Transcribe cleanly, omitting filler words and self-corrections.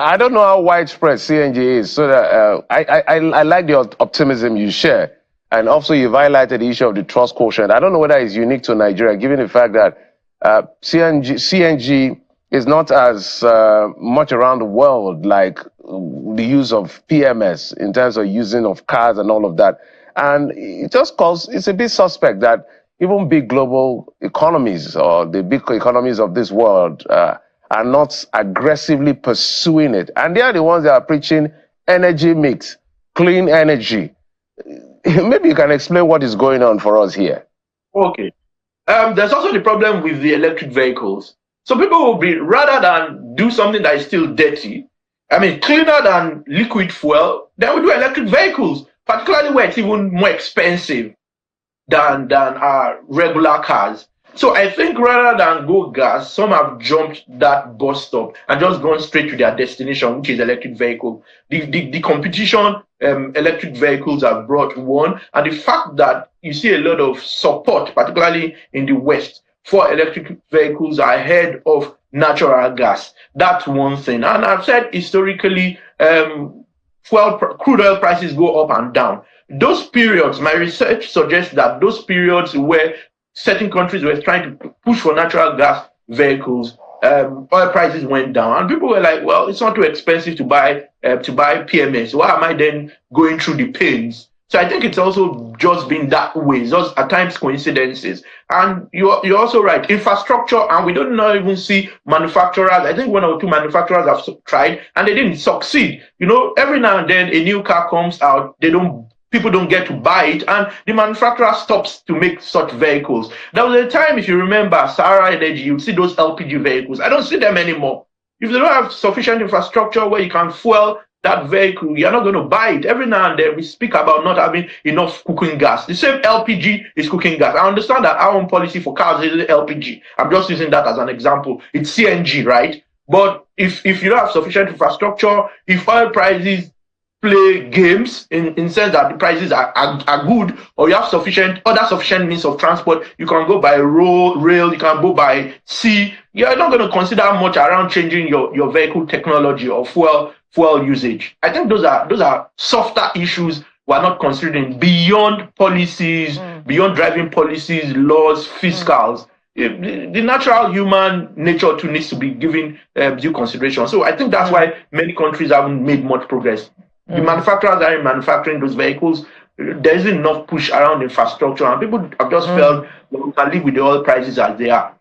I don't know how widespread CNG is, so that I like the optimism you share, and also you've highlighted the issue of the trust quotient. I don't know whether it's unique to Nigeria, given the fact that CNG is not as much around the world like the use of PMS in terms of using of cars and all of that, and it just calls it's a bit suspect that even big global economies or the big economies of this world are not aggressively pursuing it. And they are the ones that are preaching energy mix, clean energy. Maybe you can explain what is going on for us here. Okay. There's also the problem with the electric vehicles. So people will be, rather than do something that is still dirty, I mean, cleaner than liquid fuel, they will do electric vehicles, particularly where it's even more expensive than regular cars. So I think rather than go gas, some have jumped that bus stop and just gone straight to their destination, which is electric vehicle. The competition electric vehicles have brought one, and the fact that you see a lot of support, particularly in the West, for electric vehicles ahead of natural gas. That's one thing. And I've said historically, crude oil prices go up and down. Those periods, my research suggests that those periods where certain countries were trying to push for natural gas vehicles, oil prices went down, and people were like, "Well, it's not too expensive to buy PMS. Why am I then going through the pains?" So I think it's also just been that way. It's just at times coincidences. And you're also right. Infrastructure, and we don't now even see manufacturers. I think one or two manufacturers have tried, and they didn't succeed. You know, every now and then a new car comes out, people don't get to buy it, and the manufacturer stops to make such vehicles. There was a time, if you remember, Sahara Energy, you'd see those LPG vehicles. I don't see them anymore. If they don't have sufficient infrastructure where you can fuel that vehicle, you're not going to buy it. Every now and then we speak about not having enough cooking gas. The same LPG is cooking gas. I understand that our own policy for cars is LPG. I'm just using that as an example. It's CNG, right? But if you don't have sufficient infrastructure, if oil prices play games in sense that the prices are good, or you have sufficient means of transport, you can go by rail, you can go by sea, you're not going to consider much around changing your vehicle technology or fuel usage. I think those are softer issues we're not considering beyond policies, beyond driving policies, laws, fiscals. The natural human nature too needs to be given due consideration. So I think that's why many countries haven't made much progress. The manufacturers are manufacturing those vehicles. There isn't enough push around infrastructure, and people have just felt we can live with the oil prices as they are.